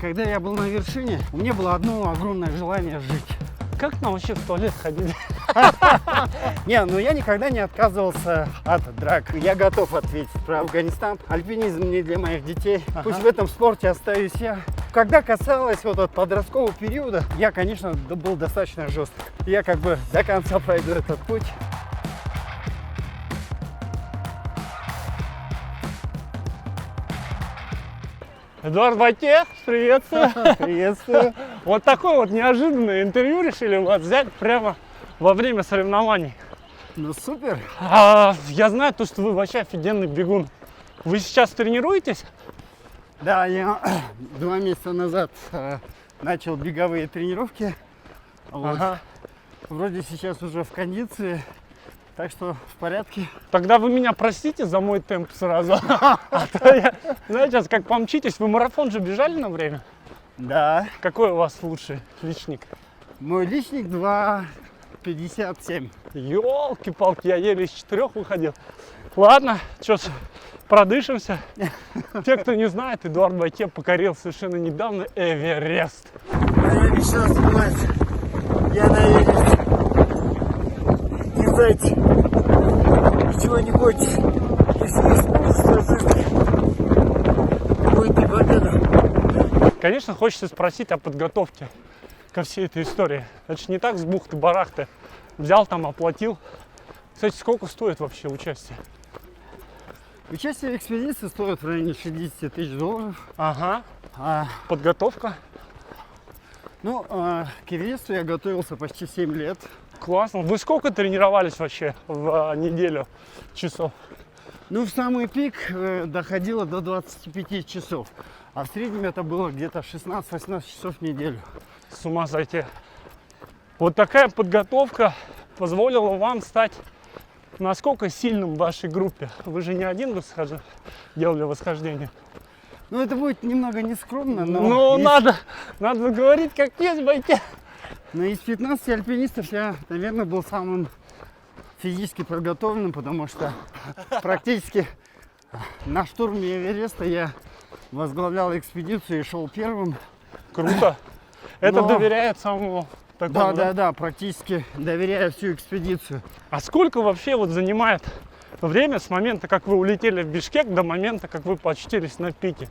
когда я был на вершине, у меня было одно огромное желание жить. Как нам вообще в туалет ходить? Не, ну я никогда не отказывался от драк. Я готов ответить про Афганистан. Альпинизм не для моих детей. Пусть в этом спорте остаюсь я. Когда касалось вот от подросткового периода, я, конечно, был достаточно жесток. Я как бы до конца пройду этот путь. Эдуард Бате, приветствую. Приветствую. Вот такое вот неожиданное интервью решили у вас взять прямо во время соревнований. Ну супер. Я знаю то, что вы вообще офигенный бегун. Вы сейчас тренируетесь? Да, я 2 месяца назад начал беговые тренировки. Вот. Ага. Вроде сейчас уже в кондиции, так что в порядке. Тогда вы меня простите за мой темп сразу. А то я, знаете, сейчас как помчитесь, вы марафон же бежали на время? Да. Какой у вас лучший личник? Мой личник 2:57. Ёлки-палки, я еле из 4 выходил. Ладно, что ж, продышимся. Те, кто не знает, Эдуард Бате покорил совершенно недавно Эверест. Я решил снимать. Я на Эверест. Дизать чего-нибудь из жизни. Будет и победа. Конечно, хочется спросить о подготовке ко всей этой истории. Это же не так с бухты-барахты. Взял там, оплатил. Кстати, сколько стоит вообще участие? Участие в экспедиции стоит в районе $60 000. Ага. А, Подготовка? ну, к Эвересту я готовился почти 7 лет. Классно. Вы сколько тренировались вообще в неделю часов? Ну, в самый пик доходило до 25 часов. А в среднем это было где-то 16-18 часов в неделю. С ума сойти. Вот такая подготовка позволила вам стать насколько сильным в вашей группе? Вы же не один делали восхождение. Ну, это будет немного нескромно, Ну, надо говорить как есть, Бате. Но из 15 альпинистов я, наверное, был самым физически подготовленным, потому что практически на штурме Эвереста я возглавлял экспедицию и шел первым. Круто. Это Но- доверяет самому такому. Да, практически доверяю всю экспедицию. А сколько вообще вот занимает время с момента, как вы улетели в Бишкек, до момента, как вы почтились на пике?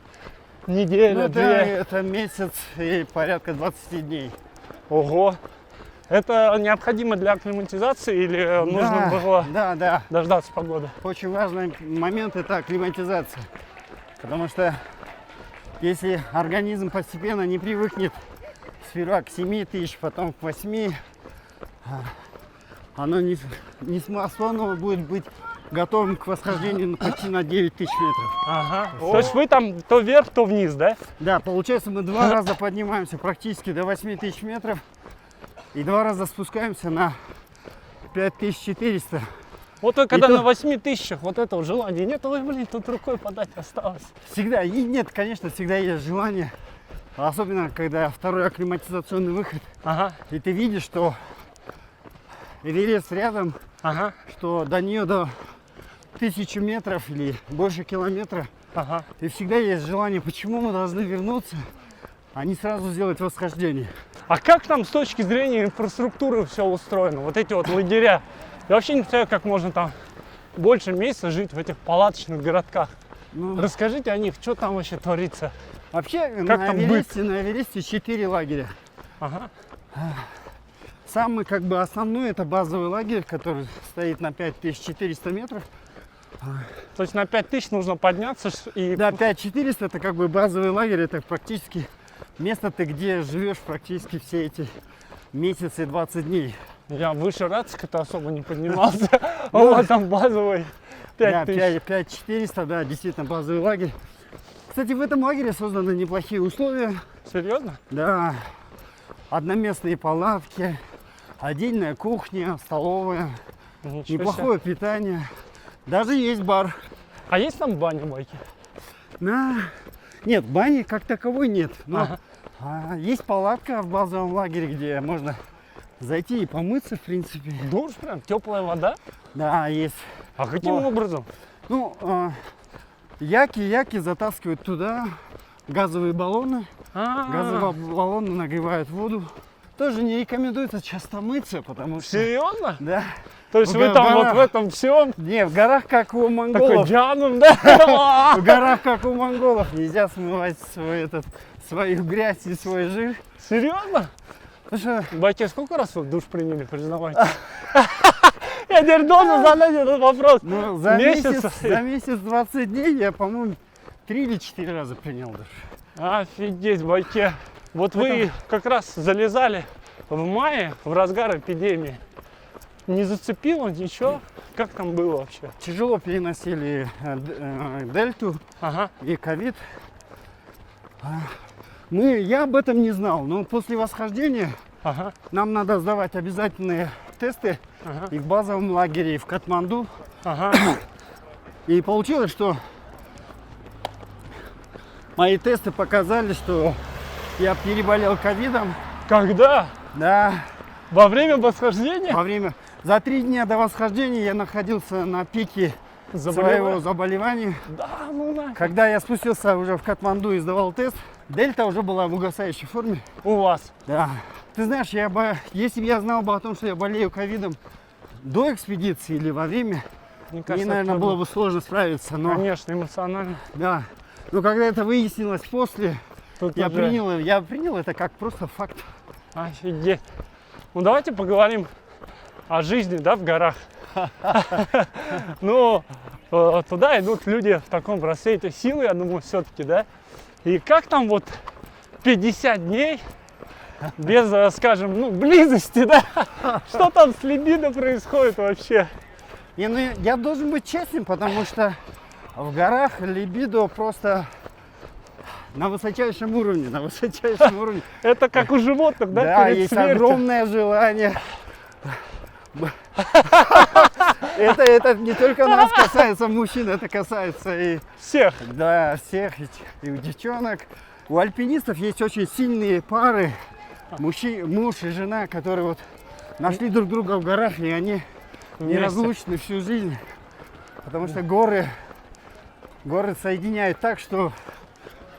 Неделя, Ну, две? это месяц и порядка 20 дней. Ого. Это необходимо для акклиматизации или нужно было Да. дождаться погоды? Очень важный момент – это акклиматизация. Потому что если организм постепенно не привыкнет сперва к 7 тысяч, потом к 8, оно не способно будет быть готовым к восхождению почти на 9 тысяч метров. Ага. То есть вы там то вверх, то вниз, да? Да, получается, мы 2 раза поднимаемся практически до 8 тысяч метров и 2 раза спускаемся на 5400. Вот когда то- на 8000, вот этого желания нет, ой, блин, тут рукой подать осталось. Всегда, и нет, конечно, всегда есть желание, особенно когда второй акклиматизационный выход, Ага, и ты видишь, что Эверест рядом, ага, что до нее до 1000 метров или больше километра, ага. и всегда есть желание, почему мы должны вернуться, а не сразу сделать восхождение. А как там с точки зрения инфраструктуры все устроено? Вот эти вот лагеря. Я вообще не представляю, как можно там больше месяца жить в этих палаточных городках. Ну, Расскажите о них, что там вообще творится. вообще Как на там Эвересте 4 лагеря. Ага. Самый основной это базовый лагерь, который стоит на 5400 метров. То есть на 5000 нужно подняться и... Да, 5400 это базовый лагерь, это практически место, ты где живешь практически все эти месяцы, 20 дней. Я выше Рацика-то особо не поднимался. А у вас там базовый Да, 5000. 5400, да, действительно базовый лагерь. Кстати, в этом лагере созданы неплохие условия. Серьезно? Да, одноместные палатки, отдельная кухня, столовая, Ничего себе. неплохое питание. Даже есть бар. А есть там баня, Байки? Нет, бани как таковой нет. Но Ага. есть палатка в базовом лагере, где можно зайти и помыться, в принципе. Душ прям, теплая вода? Да, есть. А каким Но- образом? Ну, яки затаскивают туда, газовые баллоны. А, Газовые баллоны нагревают воду. Тоже не рекомендуется часто мыться, потому что... серьезно? Да. То есть В вы там вот горах. в этом всем Не, в горах, как у такой монголов. Джаном, да? В горах, как у монголов, нельзя смывать свою грязь и свой жир. Серьезно? Потому что Батя, сколько раз вы в душ приняли, признавайте? Я теперь должен задать этот вопрос. ну, за Месяц? месяц 20 дней я, по-моему, 3 или 4 раза принял душ. Офигеть, Байке. Вот вы как раз залезали в мае, в разгар эпидемии. Не зацепило ничего? Как там было вообще? Тяжело переносили дельту Ага, и ковид. Я об этом не знал, но после восхождения ага, нам надо сдавать обязательные тесты ага, и в базовом лагере, и в Катманду. ага. И получилось, что мои тесты показали, что я переболел ковидом. Когда? Да, Во время восхождения? За 3 дня до восхождения я находился на пике своего заболевания. Да, ну на. Когда я спустился уже в Катманду и сдавал тест, дельта уже была в угасающей форме. У вас. Да. Ты знаешь, если бы я знал бы о том, что я болею ковидом до экспедиции или во время, Мне мне, кажется, наверное, трудно. было бы сложно справиться. Но, Конечно, эмоционально. да. Но когда это выяснилось после, Тут я уже- принял это как просто факт. Офигеть. Ну давайте поговорим о жизни, да, в горах. Ну, туда идут люди в таком расцвете силы, я думаю, все-таки, да? И как там вот 50 дней без, скажем, ну, близости, да? Что там с либидо происходит вообще? Я должен быть честным, потому что в горах либидо просто на высочайшем уровне, Это как у животных, да, Да, перед есть смертью? огромное желание. Это не только нас касается мужчин, это касается и Всех. да, всех, и у девчонок. У альпинистов есть очень сильные пары, муж и жена, которые вот нашли друг друга в горах, и они Вместе. неразлучны всю жизнь. Потому что горы соединяют так, что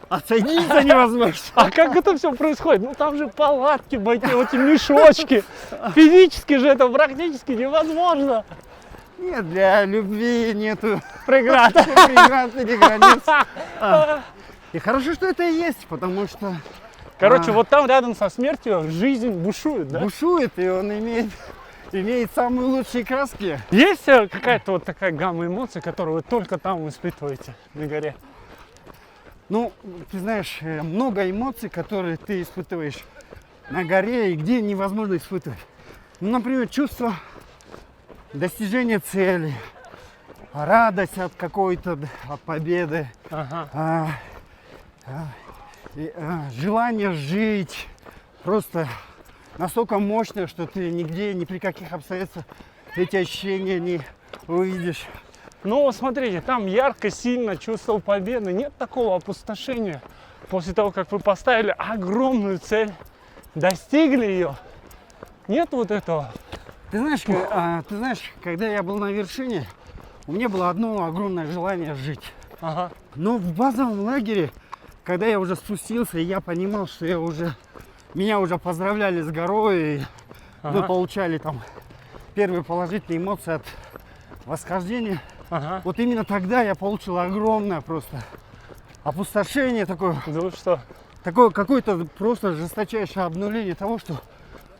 отсоединиться невозможно. А как это все происходит? Ну там же палатки, эти мешочки. Физически же это практически невозможно. Нет, для любви нету Преград. преград или границ. И хорошо, что это и есть, потому что Короче, вот там рядом со смертью жизнь бушует, да? бушует, и он имеет самые лучшие краски. Есть какая-то вот такая гамма эмоций, которую вы только там испытываете на горе? Ну, ты знаешь, много эмоций, которые ты испытываешь на горе, и где невозможно испытывать. Ну, например, чувство достижения цели, радость от какой-то, от победы, Ага. желание жить. Просто настолько мощное, что ты нигде, ни при каких обстоятельствах эти ощущения не увидишь. Ну, смотрите, там ярко, сильно чувство победы. Нет такого опустошения. После того, как вы поставили огромную цель, достигли ее. Нет вот этого. Ты знаешь, когда я был на вершине, у меня было одно огромное желание жить. Ага. Но в базовом лагере, когда я уже спустился, и я понимал, что меня уже поздравляли с горой, и мы Ага. получали там первые положительные эмоции от восхождения. Ага. Вот именно тогда я получил огромное просто опустошение, такое Да вы что? какое-то просто жесточайшее обнуление того, что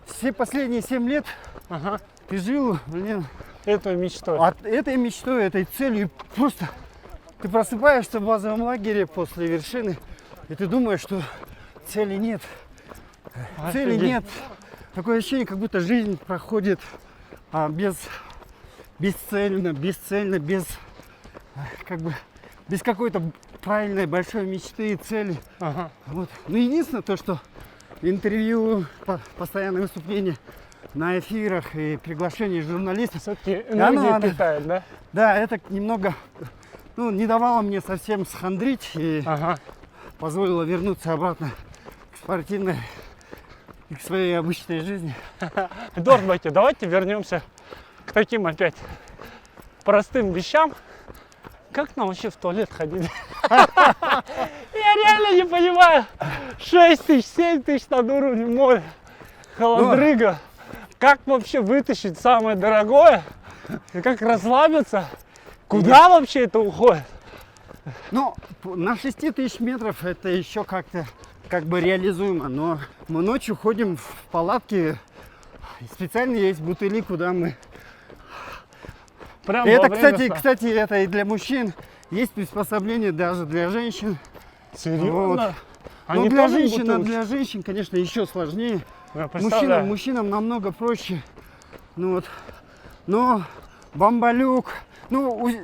все последние 7 лет Ага. ты жил, блин, Это мечтой. от этой мечтой, этой целью. И просто ты просыпаешься в базовом лагере после вершины, и ты думаешь, что цели нет. Цели Офигеть. нет. Такое ощущение, как будто жизнь проходит бесцельно, без какой-то правильной большой мечты и цели. Ага. Вот. Ну, единственное то, что интервью, постоянные выступления на эфирах и приглашение журналистов, Все-таки Да, ну, энергия надо. питает, да? да, это немного, не давало мне совсем схандрить и Ага. позволило вернуться обратно к спортивной и к своей обычной жизни. Эдуард Байке, давайте вернемся к таким опять простым вещам. Как нам вообще в туалет ходить? Я я реально не понимаю. 6 тысяч, 7 тысяч над уровнем моря. Холодрыга. Как вообще вытащить самое дорогое? И как расслабиться? Куда вообще это уходит? Ну, на 6 тысяч метров это еще как-то как бы реализуемо, но мы ночью ходим в палатке, специально есть бутыли, куда мы... Прям Это, во время сна. кстати, это и для мужчин, есть приспособление даже для женщин. Серьезно? Вот. Они Но для тоже женщин, конечно, еще сложнее. Я представляю. Мужчинам намного проще. Ну вот. Но бамбалюк,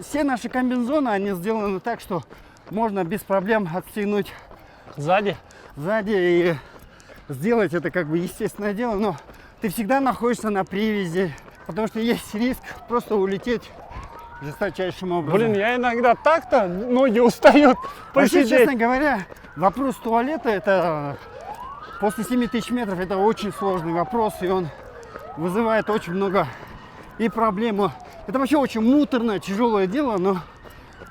все наши комбинезоны, они сделаны так, что можно без проблем отстегнуть Сзади? сзади и сделать это как бы естественное дело. Но ты всегда находишься на привязи, потому что есть риск просто улететь жесточайшим образом. Блин, я иногда так-то ноги устают Вообще, посидеть. честно говоря, вопрос туалета, это после 7 тысяч метров, это очень сложный вопрос, и он вызывает очень много и проблем. Это вообще очень муторное, тяжелое дело, но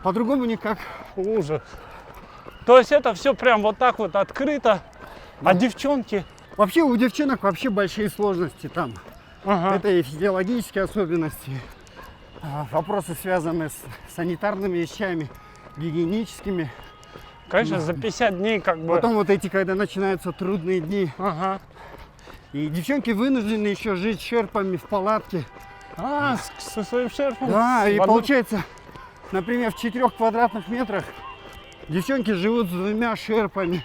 по-другому никак. Ужас. То есть это все прям вот так вот открыто. А девчонки? Вообще у девчонок вообще большие сложности там. Ага. Это и физиологические особенности, вопросы, связанные с санитарными вещами, гигиеническими. Конечно, за 50 дней как бы... Потом вот эти, когда начинаются трудные дни. Ага. И девчонки вынуждены еще жить шерпами в палатке. Со своим шерфом. Да, и в одном- получается, например, в 4 квадратных метрах девчонки живут с 2 шерпами.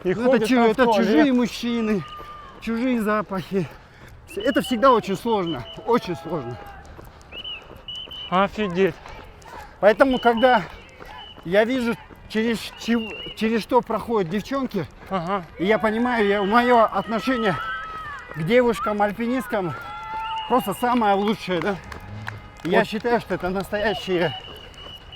И Ну, ходят там в это туалет. чужие мужчины, чужие запахи. Это всегда очень сложно, очень сложно. Офигеть. Поэтому, когда я вижу, через что проходят девчонки, Ага. и я понимаю, мое отношение к девушкам-альпинисткам просто самое лучшее, да? Я Вот. считаю, что это настоящие,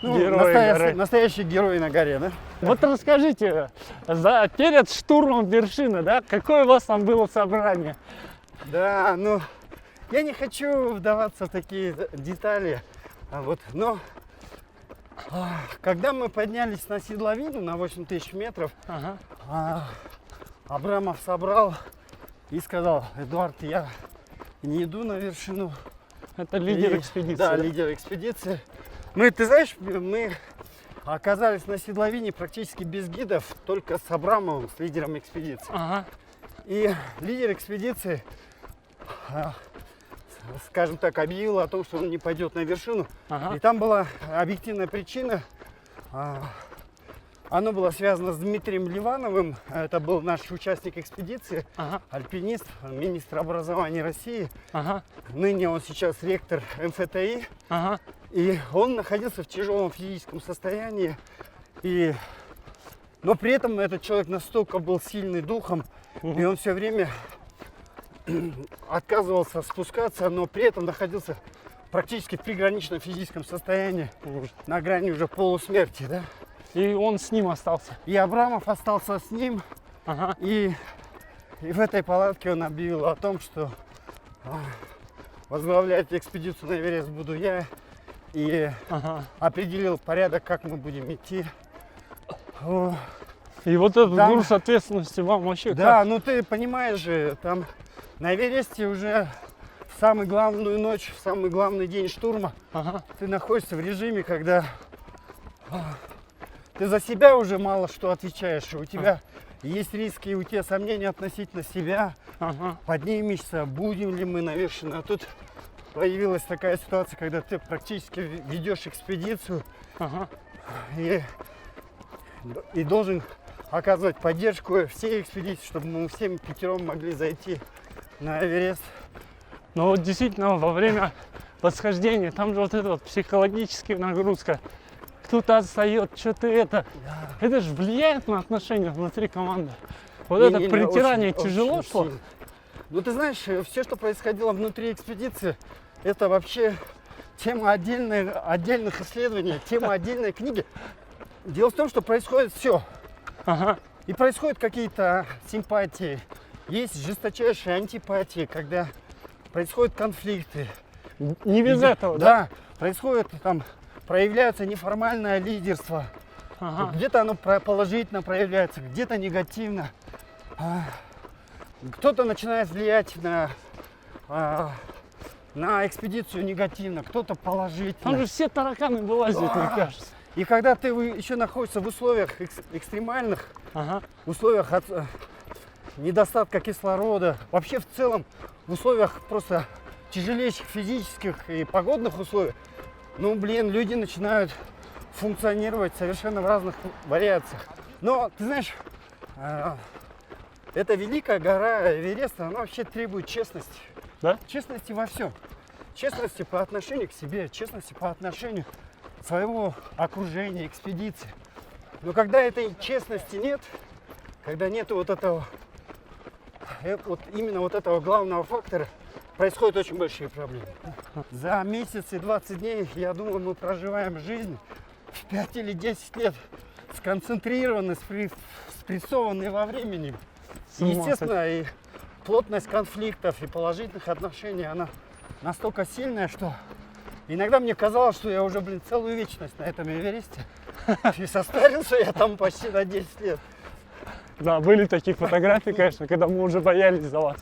Герои горы. настоящие герои на горе, да? Вот расскажите, перед штурмом вершины, да, какое у вас там было собрание? Да, я не хочу вдаваться в такие детали, но когда мы поднялись на седловину на 8 тысяч метров, Ага. Абрамов собрал и сказал: Эдуард, я не иду на вершину. Это лидер И- экспедиции. Да, лидер экспедиции. Ты знаешь, мы оказались на седловине практически без гидов, только с Абрамовым, с лидером экспедиции. Ага. И лидер экспедиции, скажем так, объявил о том, что он не пойдет на вершину. Ага. И там была объективная причина. Оно было связано с Дмитрием Ливановым. Это был наш участник экспедиции, Ага. альпинист, министр образования России. Ага. Ныне он сейчас ректор МФТИ. Ага. И он находился в тяжелом физическом состоянии. Но при этом этот человек настолько был сильный духом, и он все время отказывался спускаться, но при этом находился практически в приграничном физическом состоянии, на грани уже полусмерти, да? И он с ним остался. И Абрамов остался с ним, Ага. и в этой палатке он объявил о том, что возглавлять экспедицию на Эверест буду я, и Ага. определил порядок, как мы будем идти. И вот этот Да. груз ответственности вам вообще Да, как? ты понимаешь же, там на Эвересте уже в самую главную ночь, в самый главный день штурма Ага. ты находишься в режиме, когда ты за себя уже мало что отвечаешь, и у тебя есть риски, и у тебя сомнения относительно себя, Ага. поднимешься, будем ли мы на вершине. А тут появилась такая ситуация, когда ты практически ведешь экспедицию Ага. и должен оказывать поддержку всей экспедиции, чтобы мы всем 5 могли зайти на Эверест. Но вот действительно во время восхождения там же вот эта вот психологическая нагрузка. Кто-то отстает, что-то это же влияет на отношения внутри команды. Вот это Не-не-не, притирание очень- тяжело очень шло? сильно. Ты знаешь, все, что происходило внутри экспедиции, это вообще тема отдельных исследований, тема отдельной книги. Дело в том, что происходит все. Ага. И происходят какие-то симпатии, есть жесточайшие антипатии, когда происходят конфликты. Не без этого, да? Да, происходит там, проявляется неформальное лидерство. Ага. Где-то оно положительно проявляется, где-то негативно. Кто-то начинает влиять на экспедицию негативно, кто-то Там положительно. же все тараканы вылазят, мне кажется. И когда ты еще находишься в условиях экстремальных, Ага. в условиях недостатка кислорода, вообще в целом в условиях просто тяжелейших физических и погодных условиях, ну, блин, люди начинают функционировать совершенно в разных вариациях. Но, ты знаешь, эта великая гора Эверест, она вообще требует честности. Да? Честности во всем. Честности по отношению к себе, честности по отношению своего окружения, экспедиции. Но когда этой честности нет, когда нет вот этого, вот именно вот этого главного фактора, происходят очень большие проблемы. За месяц и 20 дней, я думаю, мы проживаем жизнь в 5 или 10 лет, сконцентрированной, спрессованной во времени. И, естественно, и плотность конфликтов и положительных отношений, она настолько сильная, что иногда мне казалось, что я уже, блин, целую вечность на этом Эвересте. И состарился я там почти на 10 лет. Да, были такие фотографии, конечно, когда мы уже боялись за вас.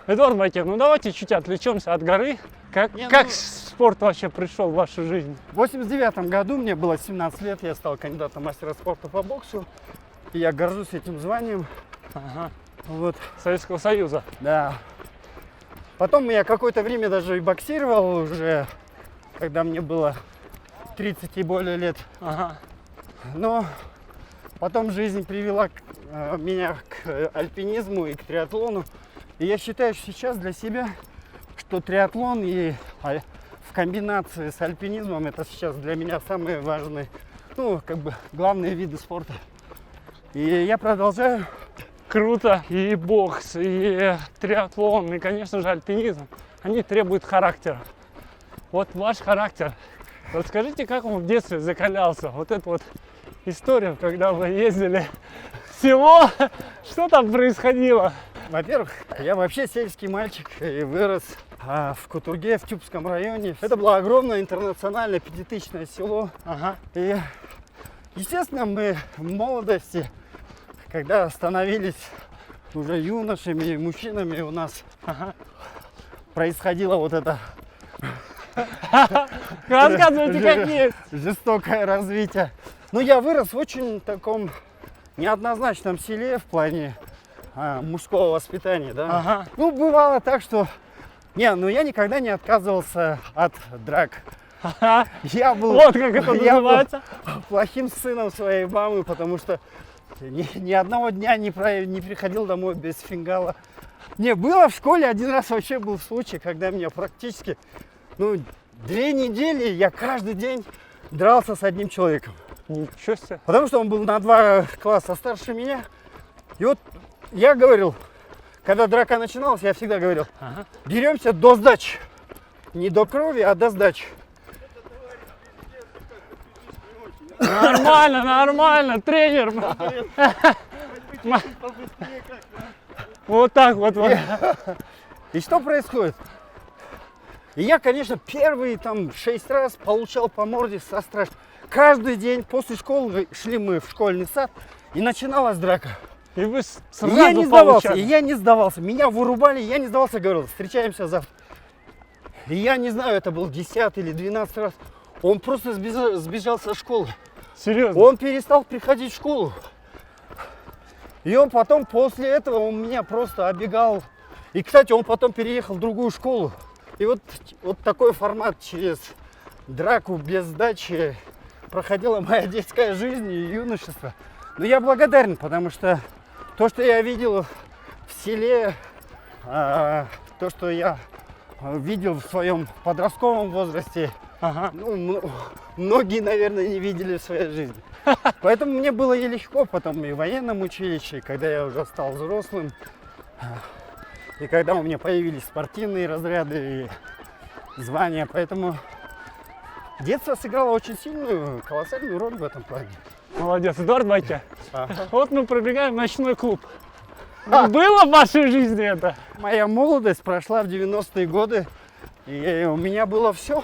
Эдуард Байкер, ну давайте чуть отвлечемся от горы. Как спорт вообще пришел в вашу жизнь? В 89 году, мне было 17 лет, я стал кандидатом мастера спорта по боксу. И я горжусь этим званием. Ага. Вот. Советского Союза. Да. Потом я какое-то время даже и боксировал уже, когда мне было 30 и более лет. Ага. Но потом жизнь привела меня к альпинизму и к триатлону. И я считаю сейчас для себя, что триатлон и в комбинации с альпинизмом это сейчас для меня самые важные, ну, как бы главные виды спорта. И я продолжаю. Круто. И бокс, и триатлон, и, конечно же, альпинизм. Они требуют характера. Вот ваш характер. Расскажите, как он в детстве закалялся? Вот эта вот история, когда вы ездили в село. Что там происходило? Во-первых, я вообще сельский мальчик и вырос в Кутурге, в Тюбском районе. Это было огромное интернациональное 5000-е село. Ага. И, естественно, мы в молодости, когда становились уже юношами и мужчинами, у нас происходило вот это Рассказывайте, как есть. жестокое развитие. Но я вырос в очень таком неоднозначном селе в плане мужского воспитания, да. Ага. Ну, бывало так, что... я никогда не отказывался от драк. Ага. Я был, Вот как это я был называется. плохим сыном своей мамы, потому что ни одного дня не приходил домой без фингала. Не, было в школе один раз вообще был случай, когда меня практически, 2 недели я каждый день дрался с одним человеком. Ничего себе. Потому что он был на 2 класса старше меня. И вот я говорил, когда драка начиналась, я всегда говорил, деремся до сдачи. Не до крови, а до сдачи. Нормально, нормально, тренер. Вот так вот. И что происходит? И я, конечно, первые 6 раз получал по морде со страшным. Каждый день после школы шли мы в школьный сад, и начиналась драка. И вы И сразу я не сдавался, получали. и я не сдавался. Меня вырубали, я не сдавался, говорил, встречаемся завтра. И я не знаю, это был 10 или 12 раз. Он просто сбежал со школы. Серьезно? Он перестал приходить в школу. И он потом, после этого, он меня просто оббегал. И, кстати, он потом переехал в другую школу. И вот такой формат через драку без сдачи проходила моя детская жизнь и юношество. Но я благодарен, потому что то, что я видел в селе, то, что я видел в своем подростковом возрасте, многие, наверное, не видели в своей жизни. Поэтому мне было и легко потом и в военном училище, когда я уже стал взрослым, и когда у меня появились спортивные разряды и звания. Поэтому детство сыграло очень сильную, колоссальную роль в этом плане. Молодец, Эдуард Байкер. Вот мы пробегаем ночной клуб. Было в вашей жизни это? Моя молодость прошла в 90-е годы, и у меня было все.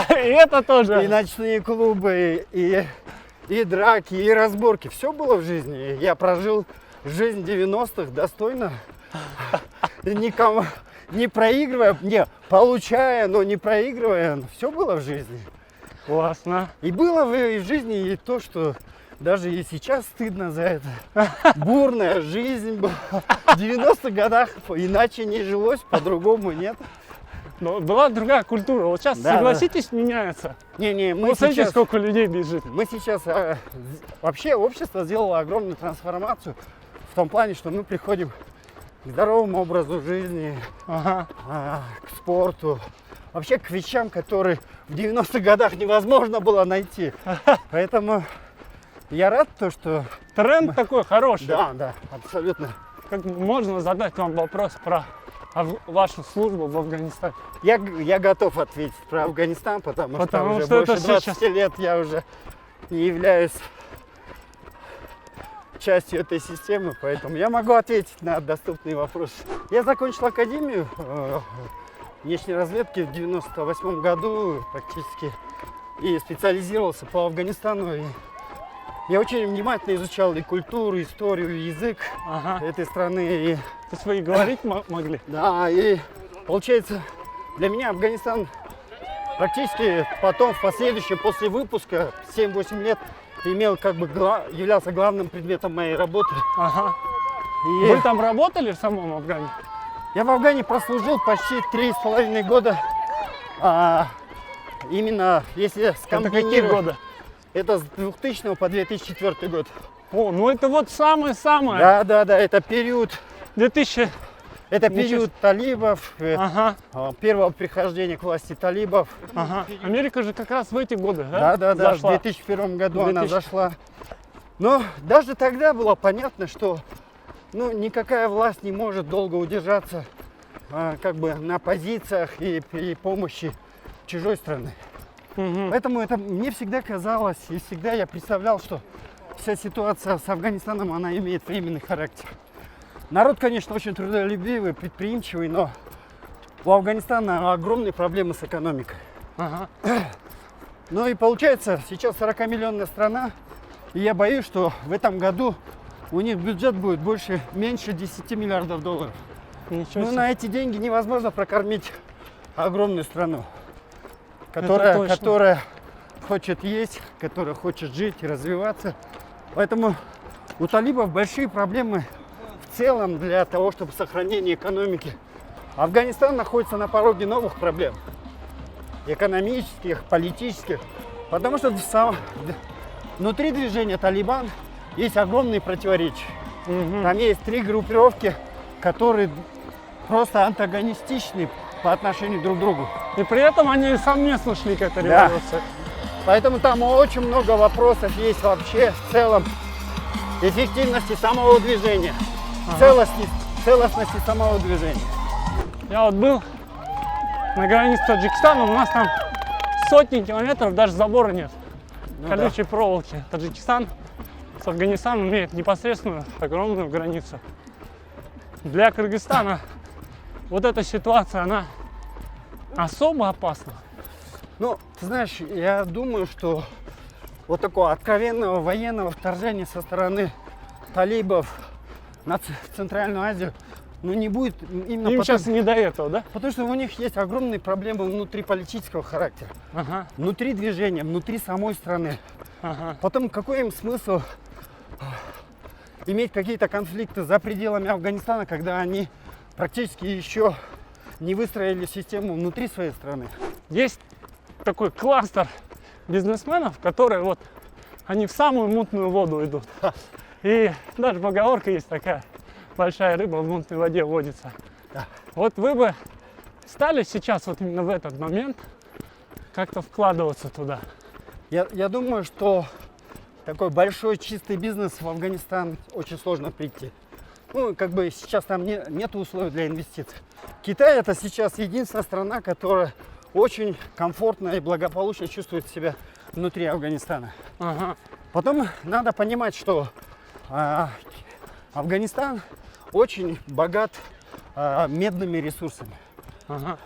И это тоже. И ночные клубы, и и драки, и разборки. Все было в жизни. Я прожил жизнь 90-х достойно, никому не проигрывая, не получая, но не проигрывая. Все было в жизни. Классно. И было в жизни и то, что даже и сейчас стыдно за это. Бурная жизнь была. В 90-х годах иначе не жилось, по-другому нет. Но была другая культура. Вот сейчас, Да, согласитесь, меняется. Не, мы Вот смотрите, сейчас, сколько людей бежит. мы сейчас вообще общество сделало огромную трансформацию в том плане, что мы приходим к здоровому образу жизни, Ага. к спорту, вообще к вещам, которые в 90-х годах невозможно было найти. Поэтому я рад, то, что... Тренд такой хороший. Да, абсолютно. Как можно задать вам вопрос про вашу службу в Афганистане? Я готов ответить про Афганистан, потому что уже что это больше 20 сейчас- лет я уже не являюсь частью этой системы, поэтому я могу ответить на доступные вопросы. Я закончил академию внешней разведки в 98 году практически и специализировался по Афганистану. И я очень внимательно изучал и культуру, и историю, и язык Ага. этой страны. И, То есть вы и говорить могли? да, и получается, для меня Афганистан практически потом, в последующем, после выпуска, 7-8 лет, имел как бы являлся главным предметом моей работы. Ага. И Вы там работали в самом Афгане? я в Афгане прослужил почти 3,5 года. Именно если Это какие скомбинировать, годы? это с 2000 по 2004 год. О, ну это вот самое-самое. Да, это период 2000. Это Ничего период талибов, Ага, первого прихождения к власти талибов. ага. Америка же как раз в эти годы, да? Да, в Зашла. 2001 году она 2000. зашла. Но даже тогда было понятно, что никакая власть не может долго удержаться как бы на позициях и при помощи чужой страны. Мгм. Поэтому это мне всегда казалось, и всегда я представлял, что вся ситуация с Афганистаном, она имеет временный характер. Народ, конечно, очень трудолюбивый, предприимчивый, но у Афганистана огромные проблемы с экономикой. Ага. Ну и получается, сейчас 40-миллионная страна, и я боюсь, что в этом году у них бюджет будет меньше 10 миллиардов долларов. Ничего себе. На эти деньги невозможно прокормить огромную страну, точно. которая хочет есть, которая хочет жить и развиваться. Поэтому у талибов большие проблемы в целом для того, чтобы сохранение экономики. Афганистан находится на пороге новых проблем. Экономических, политических. Потому что внутри движения Талибан есть огромные противоречия. Мгм. Там есть 3 группировки, которые просто антагонистичны по отношению друг к другу. И при этом они совместно шли к этой Да. революции. Поэтому там очень много вопросов есть вообще в целом эффективности самого движения, целостности самого движения. Я вот был на границе с Таджикистаном, у нас там сотни километров, даже забора нет. Ну Колючей проволоки. Таджикистан с Афганистаном имеет непосредственную огромную границу. Для Кыргызстана вот эта ситуация, она особо опасна. Ты знаешь, я думаю, что вот такого откровенного военного вторжения со стороны талибов на Центральную Азию, не будет именно Им потому, сейчас не до этого, да? потому что у них есть огромные проблемы внутриполитического характера, Ага, внутри движения, внутри самой страны. ага. Потом какой им смысл иметь какие-то конфликты за пределами Афганистана, когда они практически еще не выстроили систему внутри своей страны? Есть такой кластер бизнесменов, которые вот, они в самую мутную воду идут. И даже поговорка есть такая: большая рыба в мутной воде водится. Да. Вот вы бы стали сейчас вот именно в этот момент как-то вкладываться туда? Я думаю, что такой большой чистый бизнес в Афганистан очень сложно прийти. Сейчас там нет условий для инвестиций. Китай — это сейчас единственная страна, которая очень комфортно и благополучно чувствует себя внутри Афганистана. Ага. Потом надо понимать, что Афганистан очень богат медными ресурсами. Ага.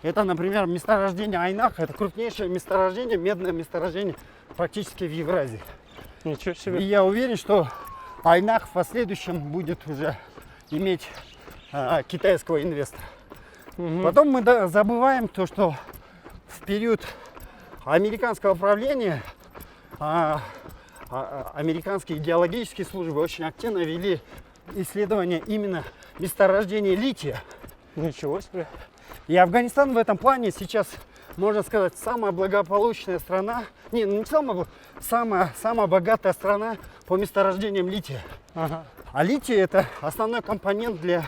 Это, например, месторождение Айнах. Это крупнейшее месторождение, медное месторождение практически в Евразии. Ничего И себе. я уверен, что Айнах в последующем будет уже иметь китайского инвестора. Потом мы забываем то, что в период американского правления американские геологические службы очень активно вели исследования именно месторождения лития. Ничего себе. И Афганистан в этом плане сейчас, можно сказать, самая благополучная страна, не самая богатая страна по месторождениям лития. Ага. А литий это основной компонент для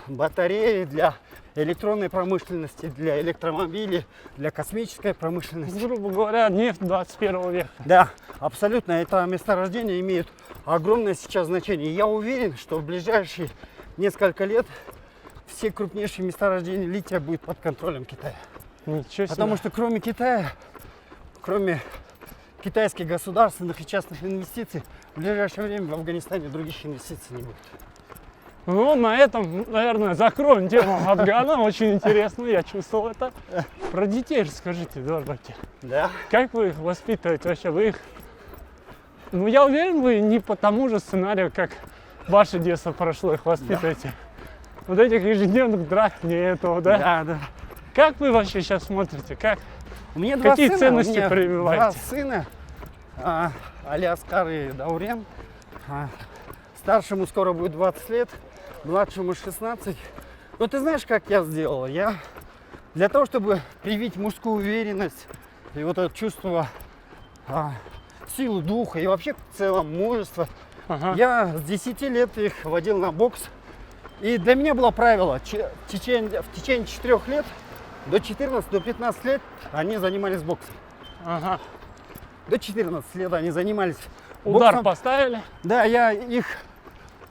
батареи, для электронной промышленности, для электромобилей, для космической промышленности. Грубо говоря, нефть 21 века. Да, абсолютно. Это месторождение имеет огромное сейчас значение. И я уверен, что в ближайшие несколько лет все крупнейшие месторождения лития будут под контролем Китая. Ничего себе. Потому что кроме Китая, кроме китайских государственных и частных инвестиций, в ближайшее время в Афганистане других инвестиций не будет. Ну, на этом, наверное, закроем тему Афгана. Очень интересно, я чувствовал это. Про детей расскажите, Дорбати. Да. Как вы их воспитываете вообще? Вы их... Ну, я уверен, вы не по тому же сценарию, как ваше детство прошло, их воспитываете. Вот этих ежедневных драк нету, да? Да, да. Как вы вообще сейчас смотрите? Как? У меня два Какие сына, ценности у меня прививаете? Два сына, Алиаскар и Даурен. Старшему скоро будет 20 лет, младшему 16. Но ты знаешь, как я сделал? Я для того, чтобы привить мужскую уверенность и вот это чувство силы духа и вообще в целом мужества, Ага. я с 10 лет их водил на бокс. И для меня было правило, в течение 4 лет, до 14, до 15 лет они занимались боксом. Ага. До 14 лет они занимались Удар боксом. поставили? Да, я их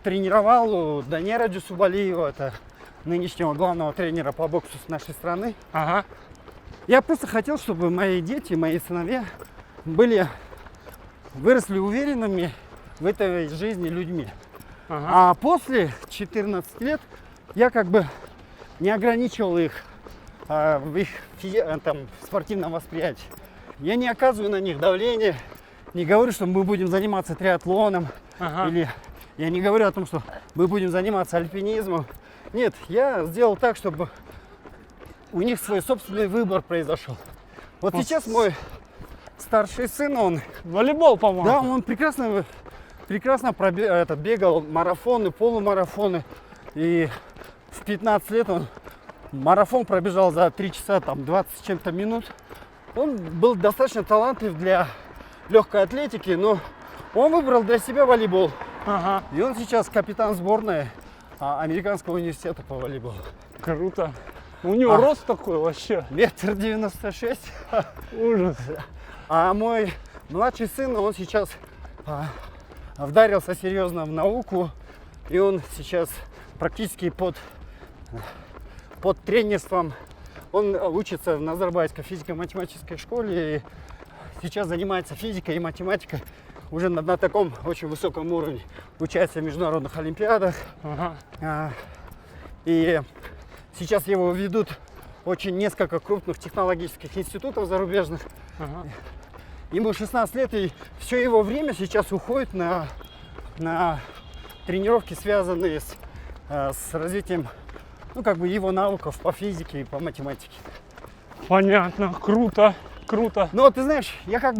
тренировал у Даниэра Джусубалиева, это нынешнего главного тренера по боксу с нашей страны. Ага. Я просто хотел, чтобы мои дети, мои сыновья выросли уверенными в этой жизни людьми. Ага. А после 14 лет я как бы не ограничивал их в их спортивном восприятии. Я не оказываю на них давления, не говорю, что мы будем заниматься триатлоном, Ага. или я не говорю о том, что мы будем заниматься альпинизмом. Нет, я сделал так, чтобы у них свой собственный выбор произошел. Вот сейчас мой старший сын, он Волейбол, по-моему. да, он прекрасно бегал марафоны, полумарафоны. И в 15 лет он марафон пробежал за 3 часа, 20 с чем-то минут. Он был достаточно талантлив для легкой атлетики, но он выбрал для себя волейбол. Ага. И он сейчас капитан сборной Американского университета по волейболу. Круто. У него рост такой вообще. 1,96 м. Ужас. А мой младший сын, он сейчас вдарился серьезно в науку, и он сейчас практически под тренерством. Он учится в Назарбаевской физико-математической школе и сейчас занимается физикой и математикой уже на таком очень высоком уровне. Участие в международных олимпиадах. Ага. И сейчас его ведут очень несколько крупных технологических институтов зарубежных. Ага. Ему 16 лет, и все его время сейчас уходит на тренировки, связанные с развитием его навыков по физике и по математике. Понятно. Круто. Круто. Но ты знаешь, я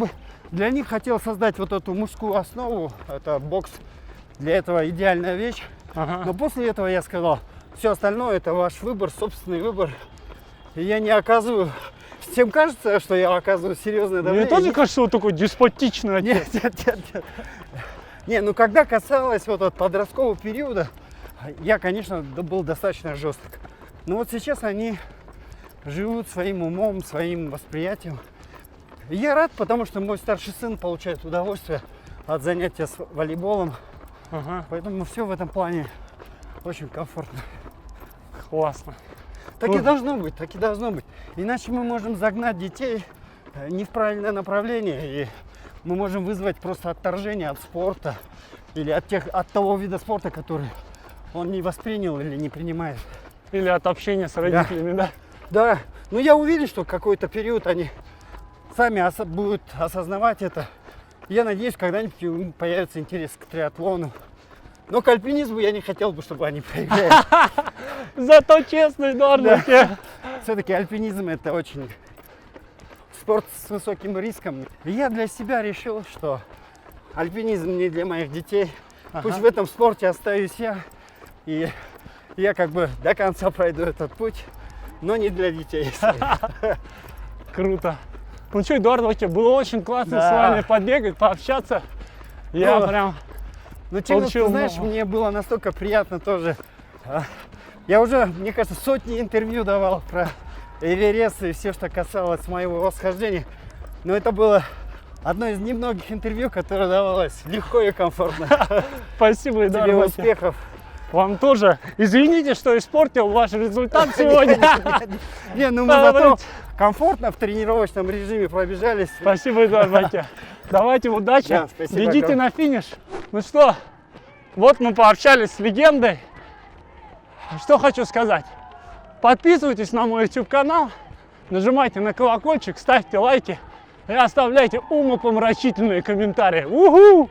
для них хотел создать вот эту мужскую основу. Это бокс, для этого идеальная вещь. Ага. Но после этого я сказал, все остальное это ваш выбор, собственный выбор. И я не оказываю... Всем кажется, что я оказываю серьезное давление. Мне тоже кажется, вот такой деспотичный отец. Нет. Не, когда касалось вот от подросткового периода, я, конечно, был достаточно жесток. Но вот сейчас они живут своим умом, своим восприятием. И я рад, потому что мой старший сын получает удовольствие от занятия с волейболом. Ага. Поэтому все в этом плане очень комфортно. Классно. Так и должно быть, так и должно быть. Иначе мы можем загнать детей не в правильное направление, и мы можем вызвать просто отторжение от спорта или от того вида спорта, который он не воспринял или не принимает. Или от общения с родителями, да? Да, но я уверен, что какой-то период они сами будут осознавать это Я надеюсь, когда-нибудь у них появится интерес к триатлону. Но к альпинизму я не хотел бы, чтобы они появлялись. Зато честный, Эдуард. Все-таки альпинизм это очень спорт с высоким риском. И я для себя решил, что альпинизм не для моих детей. Пусть в этом спорте остаюсь я. И я как бы до конца пройду этот путь, но не для детей. Круто. Ну что, Эдуард, было очень классно Да. с вами побегать, пообщаться. Я Ну, прям... Ну, честно, Получил ты знаешь, много. мне было настолько приятно тоже. Я уже, мне кажется, сотни интервью давал про Эверест и все, что касалось моего восхождения. Но это было одно из немногих интервью, которое давалось легко и комфортно. Спасибо, Тебе Эдуард. успехов. Вам тоже. Извините, что испортил ваш результат сегодня. Не, ну мы зато комфортно в тренировочном режиме пробежались. Спасибо, Эдуард. Давайте, удачи. Да, спасибо Бегите огромное. на финиш. Ну что, вот мы пообщались с легендой. Что хочу сказать. Подписывайтесь на мой YouTube канал, нажимайте на колокольчик, ставьте лайки и оставляйте умопомрачительные комментарии. Уху!